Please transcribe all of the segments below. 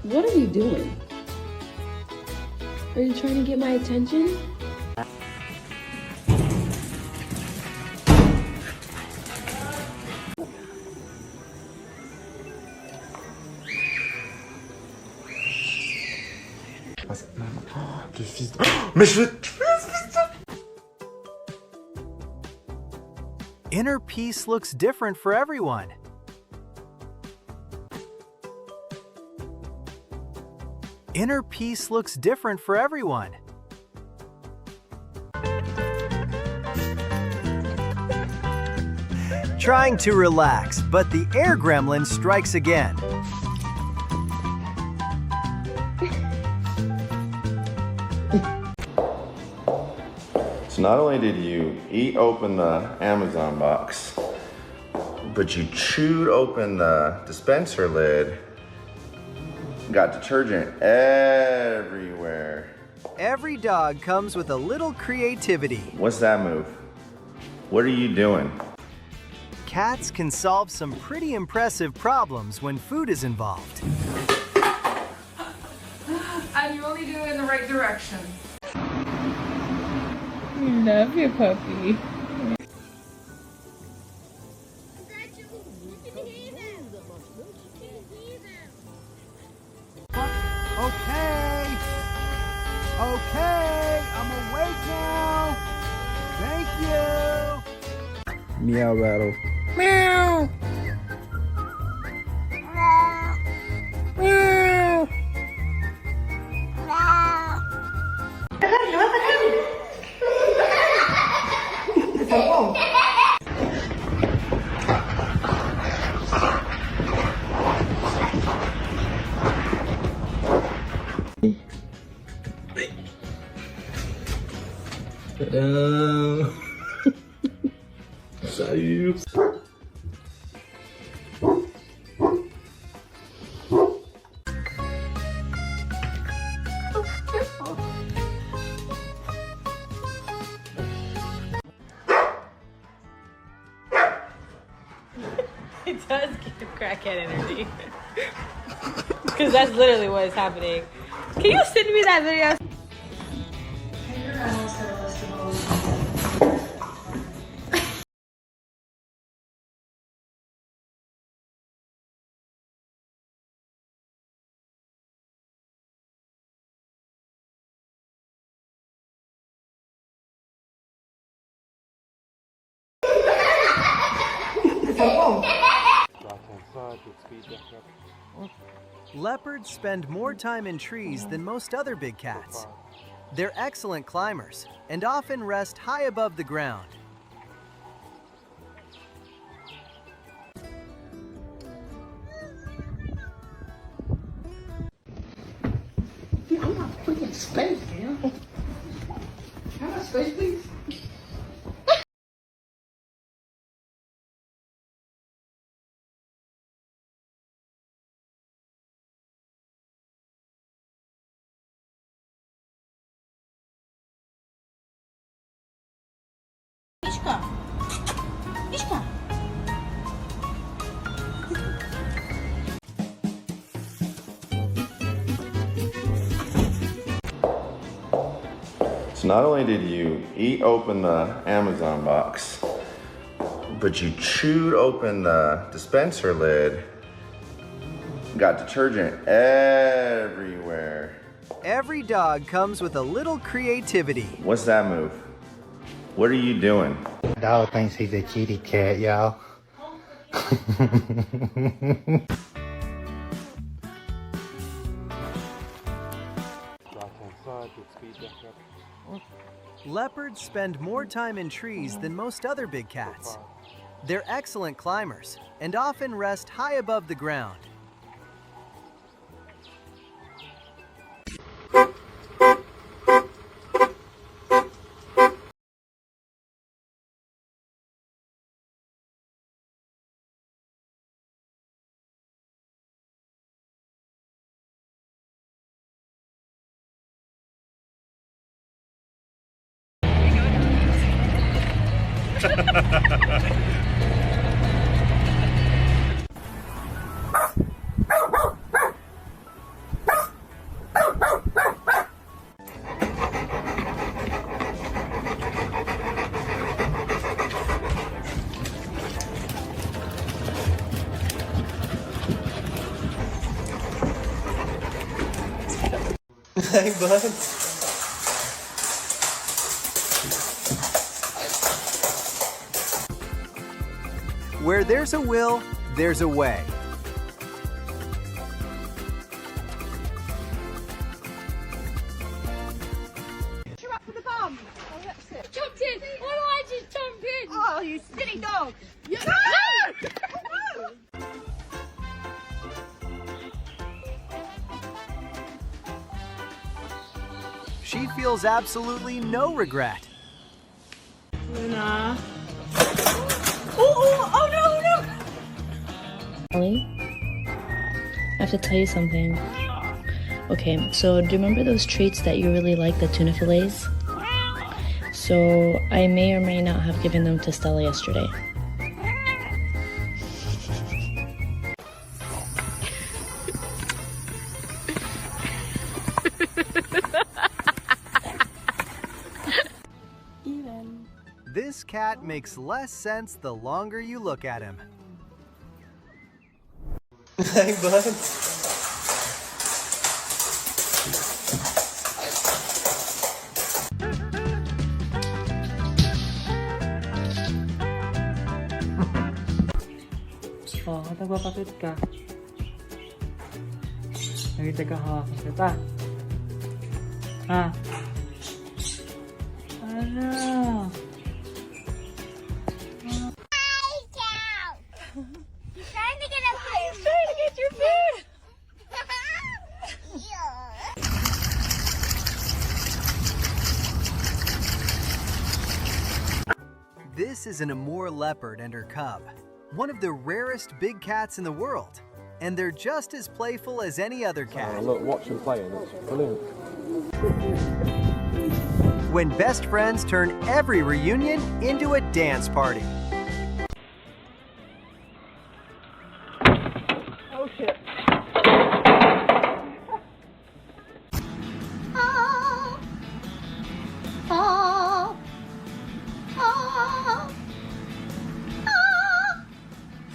What are you doing? Are you trying to get my attention? Mais je veux... Inner peace looks different for everyone. Inner peace looks different for everyone. Trying to relax, but the air gremlin strikes again. So not only did you eat open the Amazon box, but you chewed open the dispenser lid. Got detergent everywhere. Every dog comes with a little creativity. What's that move? What are you doing? Cats can solve some pretty impressive problems when food is involved. And you only do it in the right direction. I love your puppy. Okay, I'm awake now. Thank you. Meow battle. Meow. Meow. Salut. It does give crackhead energy. Because that's literally what is happening. Can you send me that video? Leopards spend more time in trees than most other big cats. They're excellent climbers and often rest high above the ground. I'm not freaking space, man. Can I have space, please? Мишка. Мишка. So not only did you eat open the Amazon box, but you chewed open the dispenser lid. Got detergent everywhere. Every dog comes with a little creativity. What's that move? What are you doing? Dog thinks he's a kitty cat, y'all. Leopards spend more time in trees than most other big cats. They're excellent climbers and often rest high above the ground. Hey, bud. Where there's a will, there's a way. You're up for the bum. Oh, that's it. Jumped in. Why do I just jump in? Oh, you silly dog. She feels absolutely no regret. Luna. Oh, no, no. Ellie, I have to tell you something. Okay, so do you remember those treats that you really like, the tuna fillets? So I may or may not have given them to Stella yesterday. This cat makes less sense the longer you look at him. Hey, bud. Oh, nagpapakit ka. Nakita ka hawakan kita. Ha? Ano? He's trying to get a food. He's trying to get your food. This is an Amur leopard and her cub, one of the rarest big cats in the world, and they're just as playful as any other cat. Look, watch them playing. It's brilliant. When best friends turn every reunion into a dance party. Oh shit. Oh, oh, oh,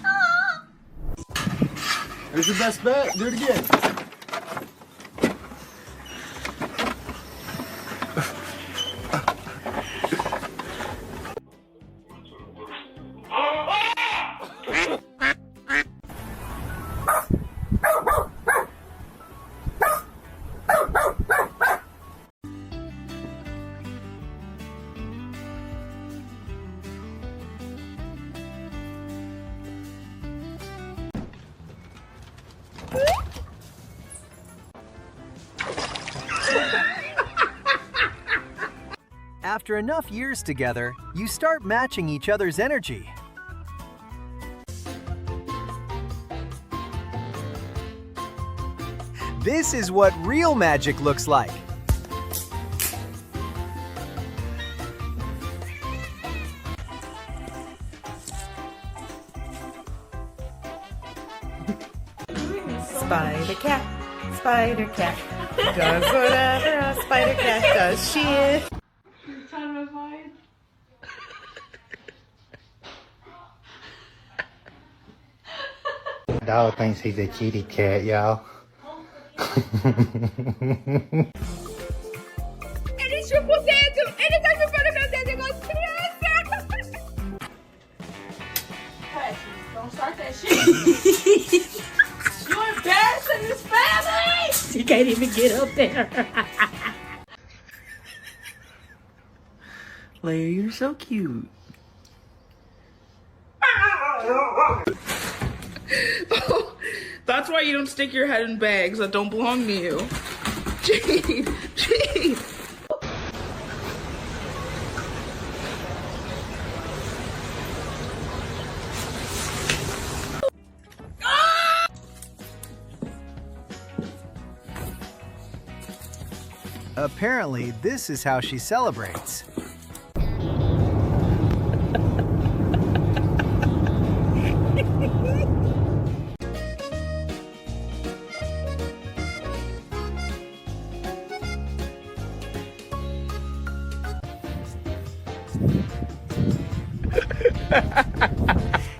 oh. Here's your best bet. Do it again. After enough years together, you start matching each other's energy. This is what real magic looks like. Spider cat does whatever a spider cat does. She is. Dog thinks he's a kitty cat, y'all. Eles chupam o dedo. Ele tá chupando meu dedo igual criança. Don't start that shit. You're embarrassing this family. She can't even get up there. Leia, you're so cute. That's why you don't stick your head in bags that don't belong to you. Jade, Jade. Apparently, this is how she celebrates.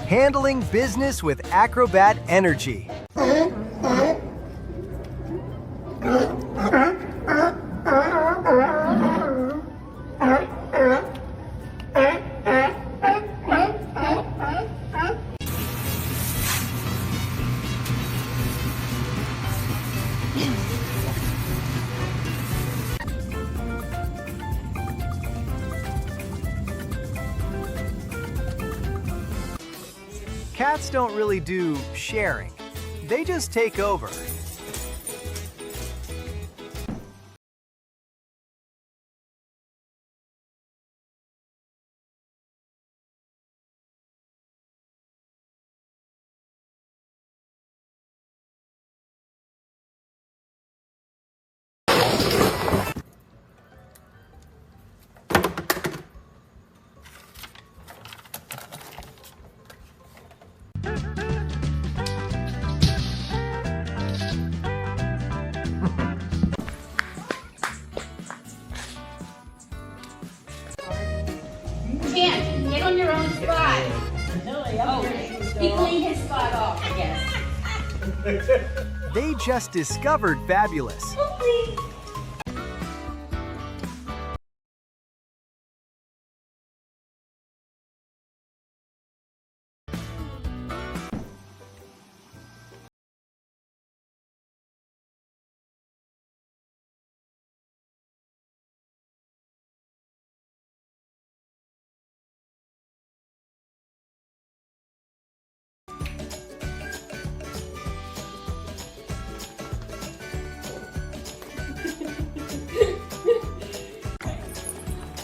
Handling business with acrobat energy. Cats don't really do sharing. They just take over. Can't get on your own spot. Oh, he cleaned his spot off, I guess. They just discovered Fabulous.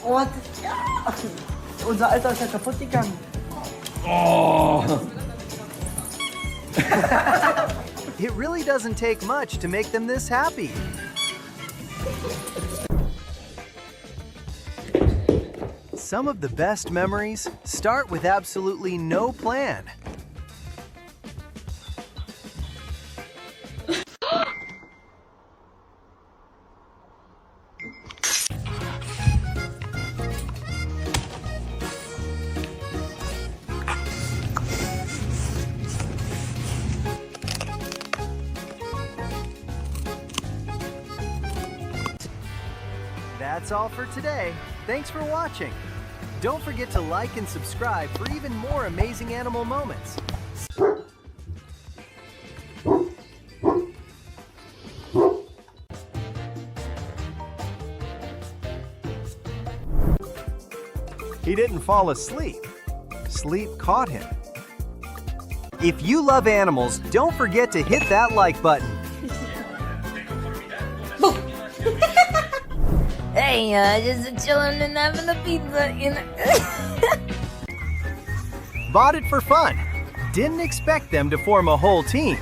Und unser Alter ist ja kaputt gegangen. It really doesn't take much to make them this happy. Some of the best memories start with absolutely no plan. That's all for today. Thanks for watching. Don't forget to like and subscribe for even more amazing animal moments. He didn't fall asleep. Sleep caught him. If you love animals, don't forget to hit that like button. Hey, just chilling and having a pizza, you know. Bought it for fun. Didn't expect them to form a whole team.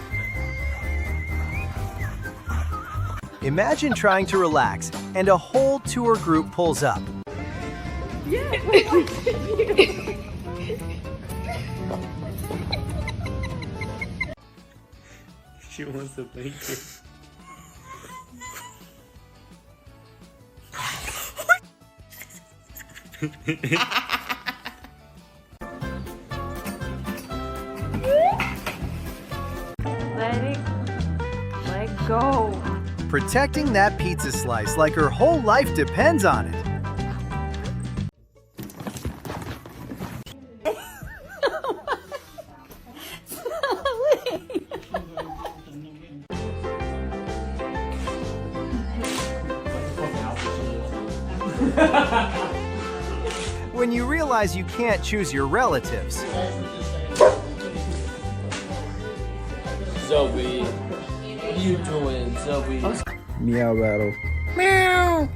Imagine trying to relax and a whole tour group pulls up. She wants to blanket. Let go. Protecting that pizza slice like her whole life depends on it. When you realize you can't choose your relatives. Zoe, what are you doing, Zoe? Meow battle. Meow.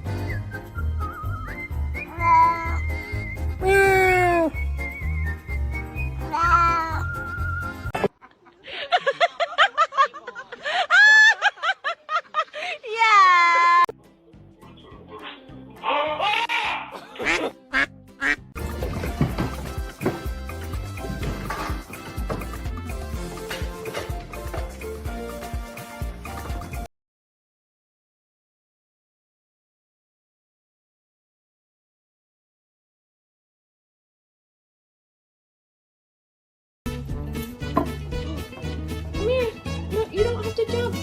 have to jump.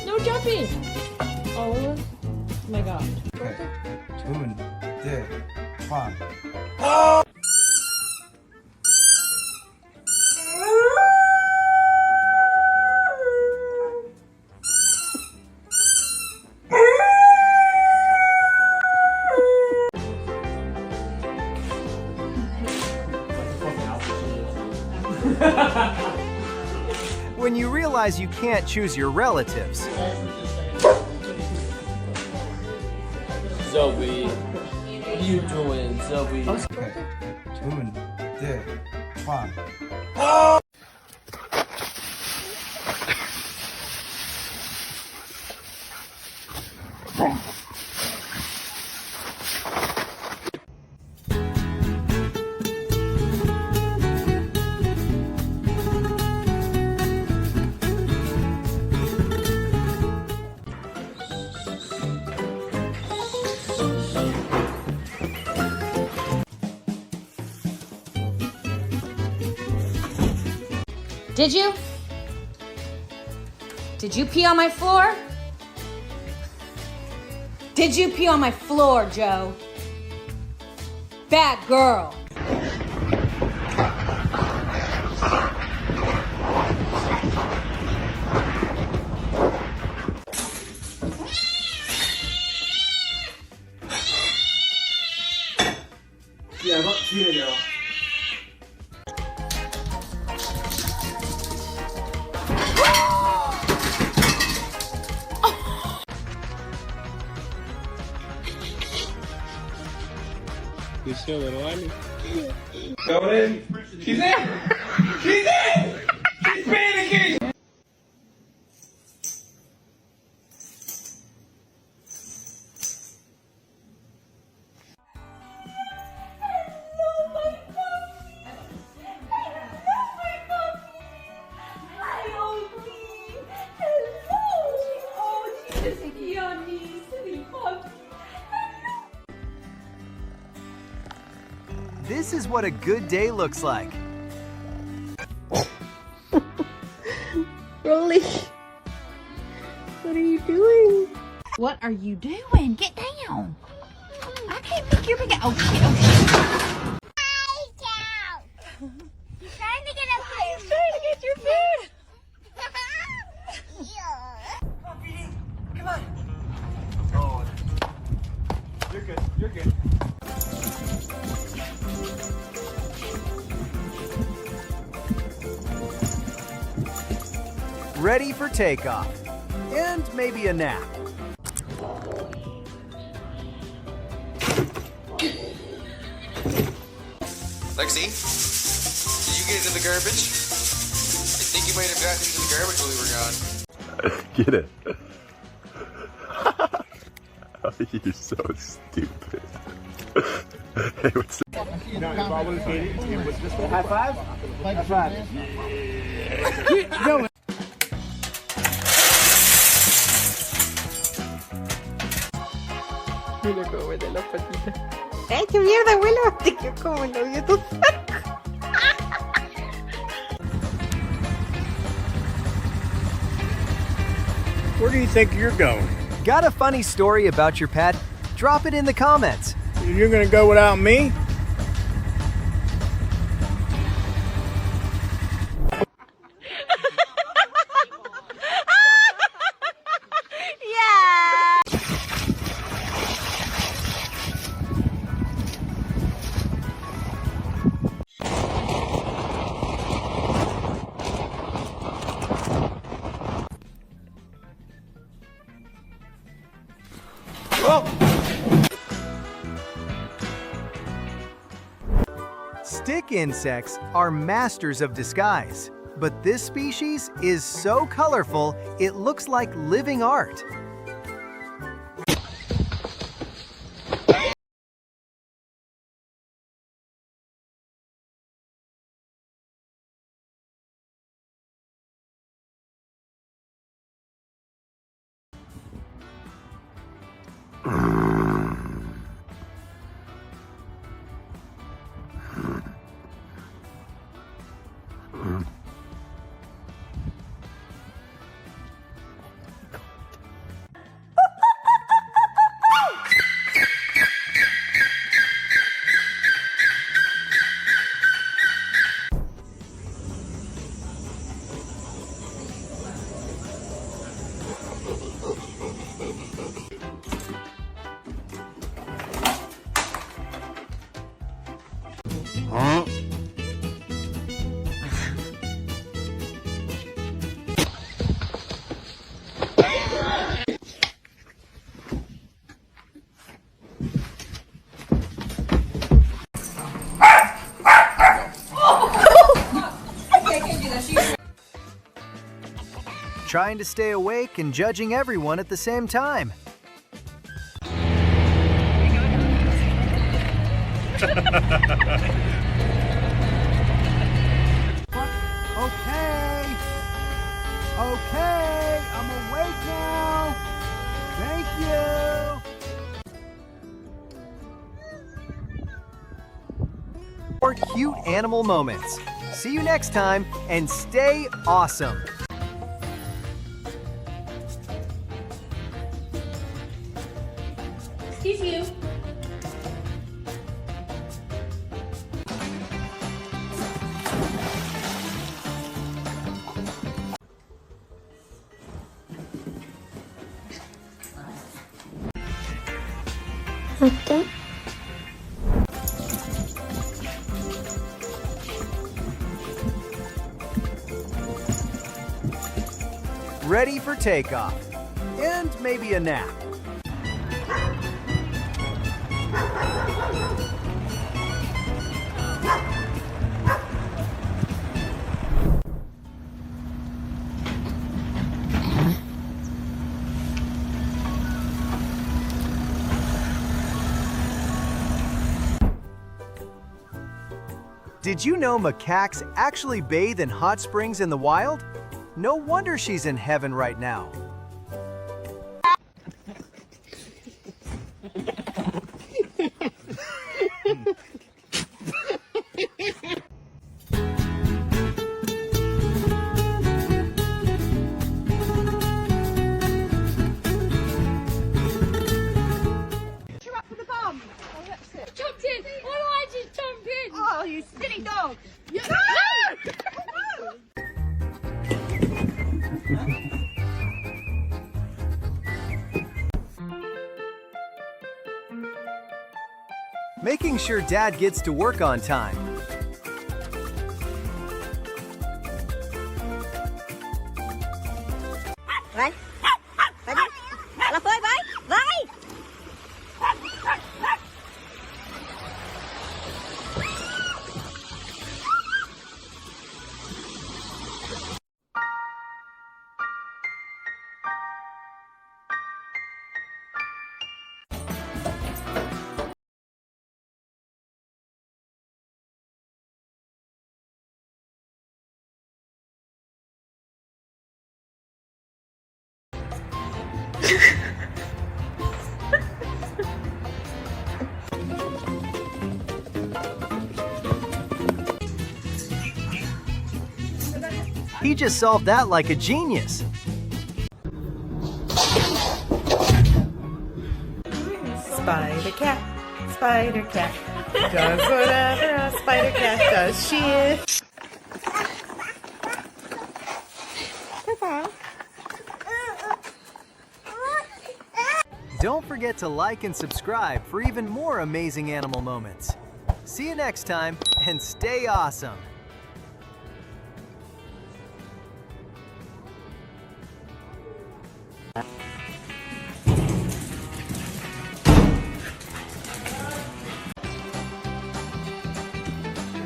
No jumping. Oh my god. Okay. 1, 2, 3. When you realize you can't choose your relatives, Zoe, what are you doing, Zoe? Okay. 1, 2, 3. Did you? Did you pee on my floor? Did you pee on my floor, Joe? Bad girl. Yeah, not here, y'all. You still little Ali? Go in. She's in. She's in. She's panicking. this is what a good day looks like. Rolly, what are you doing? What are you doing? Get down. I can't pick your big. Oh shit! Oh shit! He's trying to get up here. He's trying to get your food. Come on. Oh, you're good. You're good. Ready for takeoff. And maybe a nap. Lexi, did you get into the garbage? I think you might have gotten into the garbage while we were gone. Get it. Oh, you're so stupid. Hey, what's up? High five? High five. Keep going. Mira cómo mete las patitas. ¡Ay, qué mierda, abuelo! Te quedó como el novio tu saco. Where do you think you're going? Got a funny story about your pet? Drop it in the comments. You're gonna go without me? Stick insects are masters of disguise, but this species is so colorful it looks like living art. Trying to stay awake and judging everyone at the same time. Okay. Okay, I'm awake now. Thank you. More cute animal moments. See you next time and stay awesome. Excuse you. Kitten. Ready for takeoff. And maybe a nap. Did you know macaques actually bathe in hot springs in the wild? No wonder she's in heaven right now. You're up for the bomb. Oh, that's it. Jumped in. Why do I just jump in? Oh, you silly dog. Making sure Dad gets to work on time. Right? Là phơi với. Với. He just solved that like a genius. Spider cat does whatever a spider cat does. She is. Don't forget to like and subscribe for even more amazing animal moments. See you next time and stay awesome.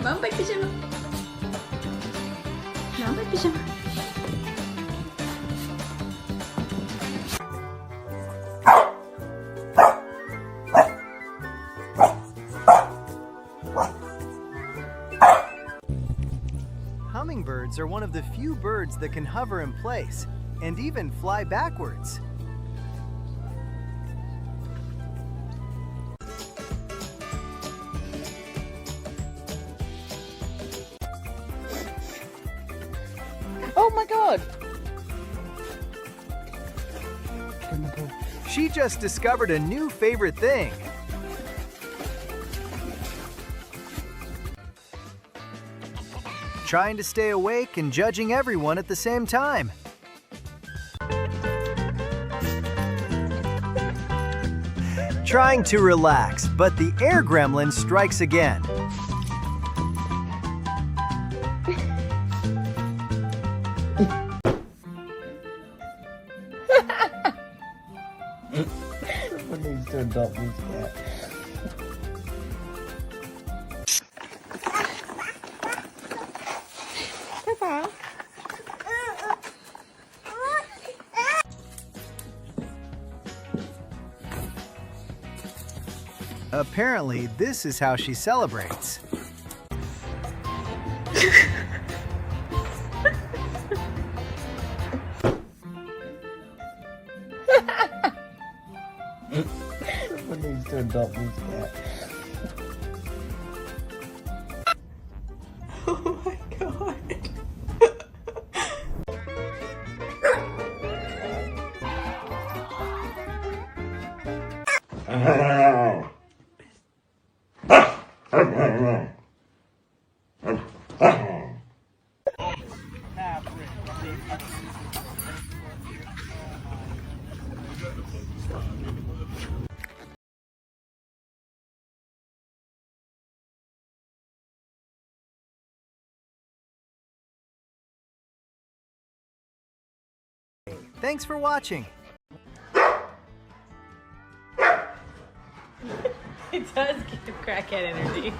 Mamãe pijama. Mamãe pijama. Hummingbirds are one of the few birds that can hover in place and even fly backwards. Oh my god! She just discovered a new favorite thing. Trying to stay awake and judging everyone at the same time. Trying to relax, but the air gremlin strikes again. Someone needs to adopt this cat. Apparently, this is how she celebrates. Someone needs to adopt this cat. Oh my god. Thanks for watching. It does give crackhead energy.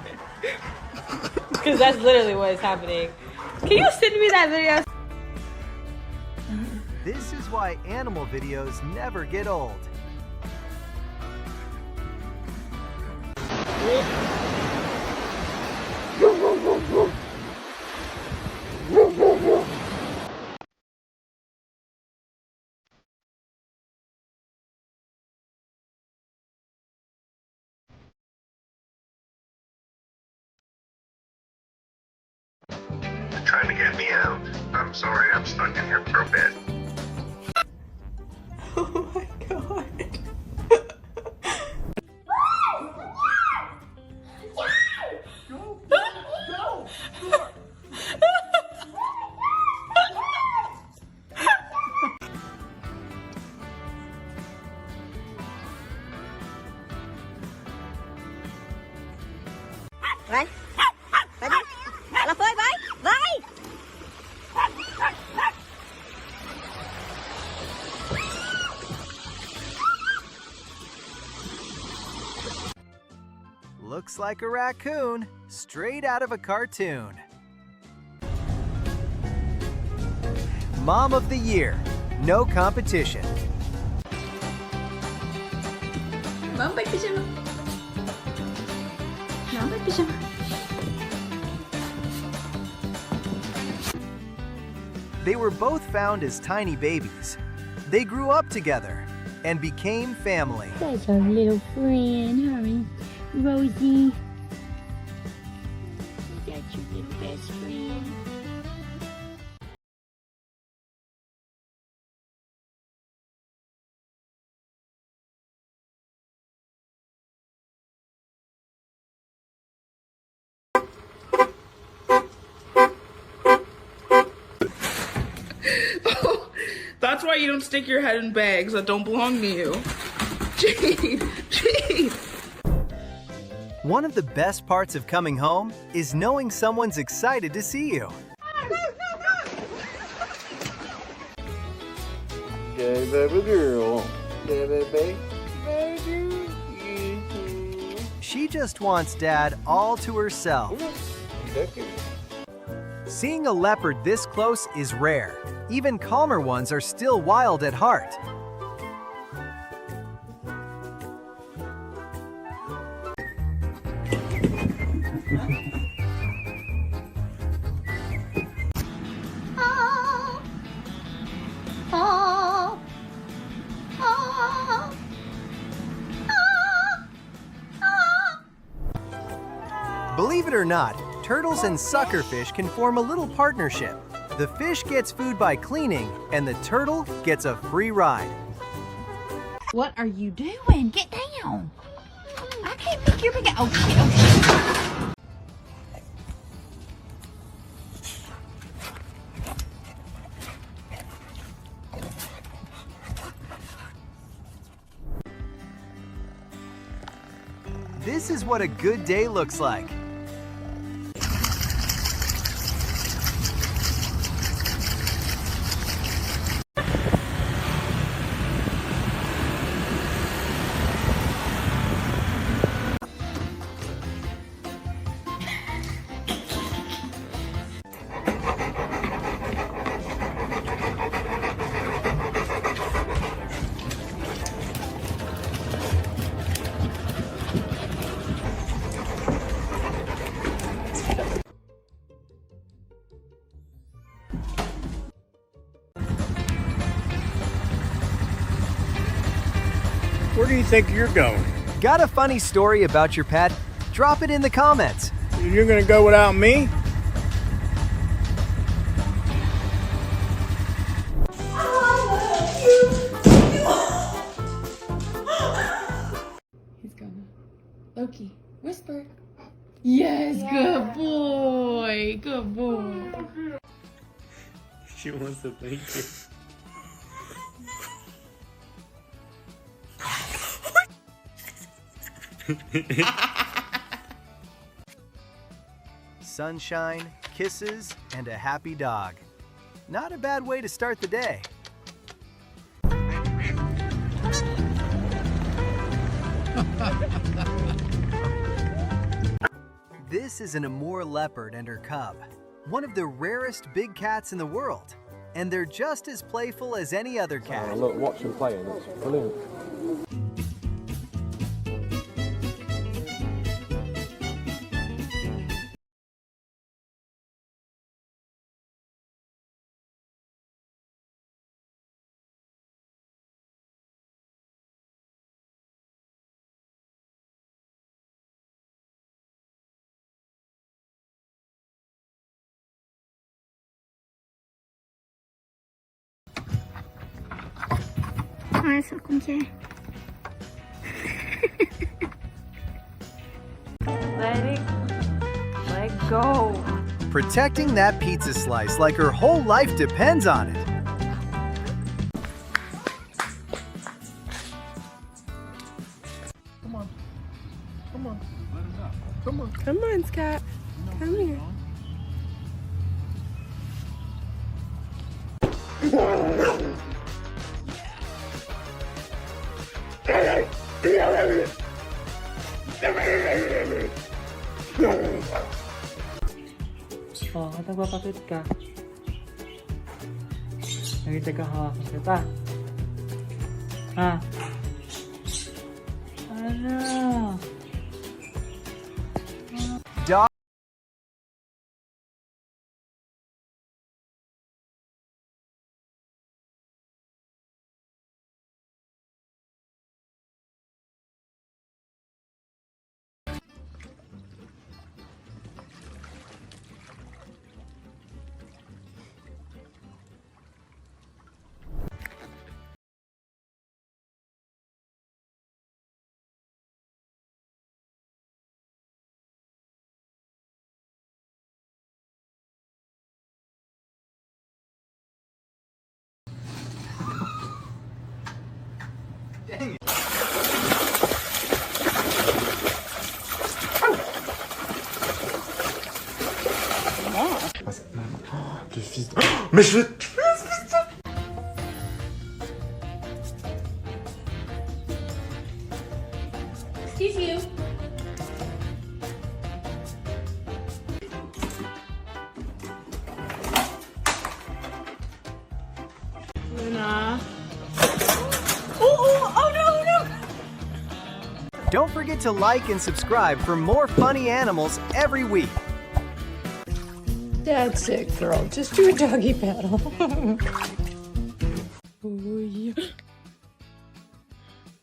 Because that's literally what is happening. Can you send me that video? This is why animal videos never get old. Trying to get me out. I'm sorry, I'm stuck in here for a bit. Oh my god. Vậy. Vậy đi. Là phơi vậy. Vậy. Looks like a raccoon, straight out of a cartoon. Mom of the Year, no competition. Mama pijama. Mama pijama. They were both found as tiny babies. They grew up together and became family. That's our little friend, honey. Rosie. That's your little best friend. That's why you don't stick your head in bags that don't belong to you. Jade, Jade. One of the best parts of coming home is knowing someone's excited to see you. Yay, baby girl. Yay, baby. She just wants Dad all to herself. Seeing a leopard this close is rare. Even calmer ones are still wild at heart. Believe it or not, turtles and suckerfish can form a little partnership. The fish gets food by cleaning, and the turtle gets a free ride. What are you doing? Get down. I can't pick your big. Oh shit, oh shit. This is what a good day looks like. do you think you're going? Got a funny story about your pet? Drop it in the comments. You're gonna go without me? He's gonna. Loki, whisper. Yes, good boy. Good boy. She wants to thank you. Sunshine, kisses, and a happy dog. Not a bad way to start the day. This is an Amur leopard and her cub, one of the rarest big cats in the world, and they're just as playful as any other cat. Oh, look, watch them playing. It's brilliant. Let go. Protecting that pizza slice like her whole life depends on it. Come on. Come on. Let him go. Come on. Come on, Scott. Come here. Oh, nagpapakit ka. Nakita ka hawakan kita. Ha? Ano? Dog. Dang it. Le fils de... Mais je vais... Excuse you. Luna. Oh, no. Don't forget to like and subscribe for more funny animals every week. That's it, girl. Just do a doggy paddle. Oh, yeah.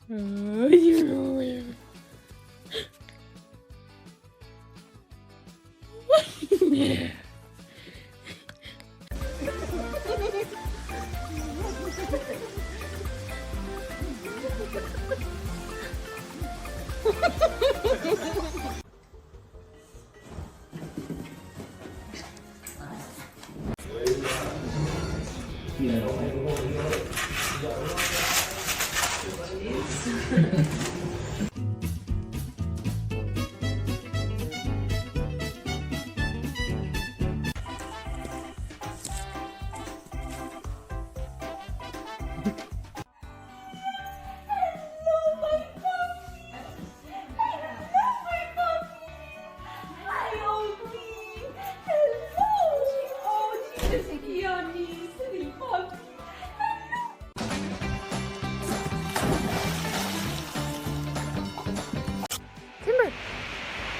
Oh, yeah. Yeah.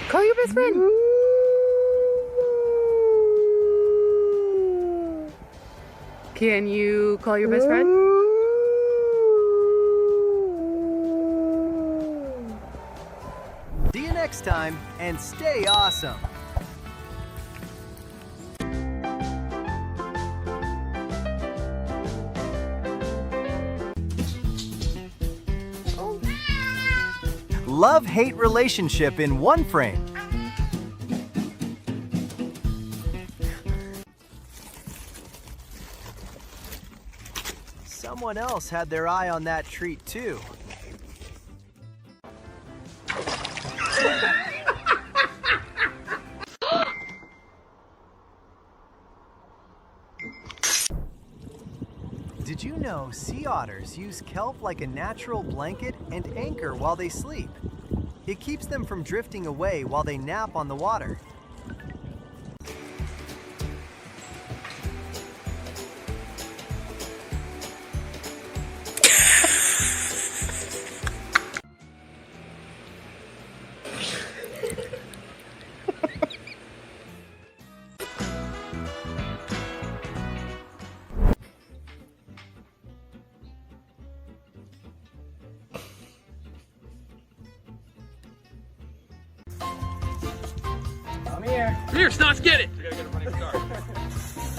Call your best friend. Can you call your best friend? See you next time, and stay awesome. Love-hate relationship in one frame. Someone else had their eye on that treat too. Did you know sea otters use kelp like a natural blanket and anchor while they sleep? It keeps them from drifting away while they nap on the water. Here, Snots, get it!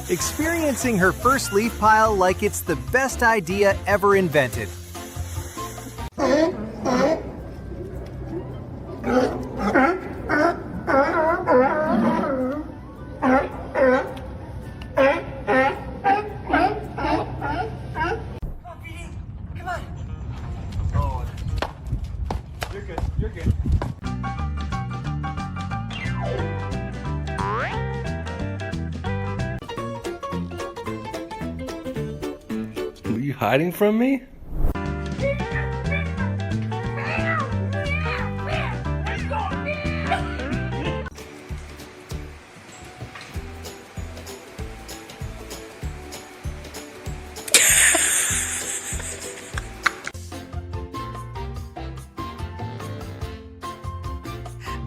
Experiencing her first leaf pile like it's the best idea ever invented. You're good, you're good. Are you hiding from me?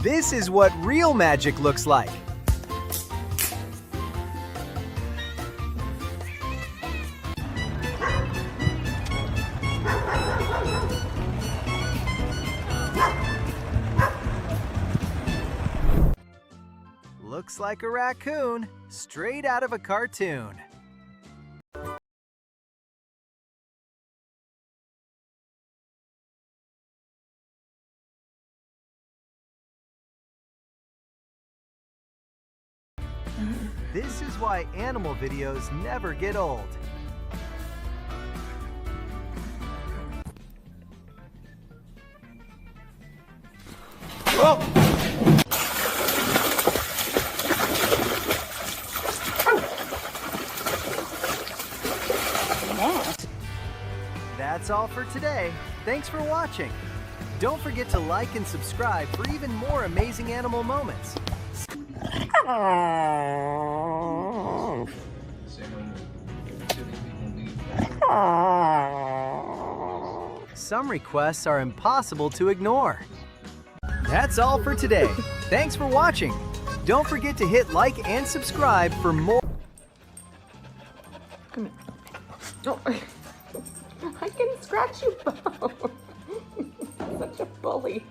This is what real magic looks like. Looks like a raccoon, straight out of a cartoon. This is why animal videos never get old. That's all for today. Thanks for watching. Don't forget to like and subscribe for even more amazing animal moments. Some requests are impossible to ignore. That's all for today. Thanks for watching. Don't forget to hit like and subscribe for more. Come here. Oh, I can scratch you both. Such a bully.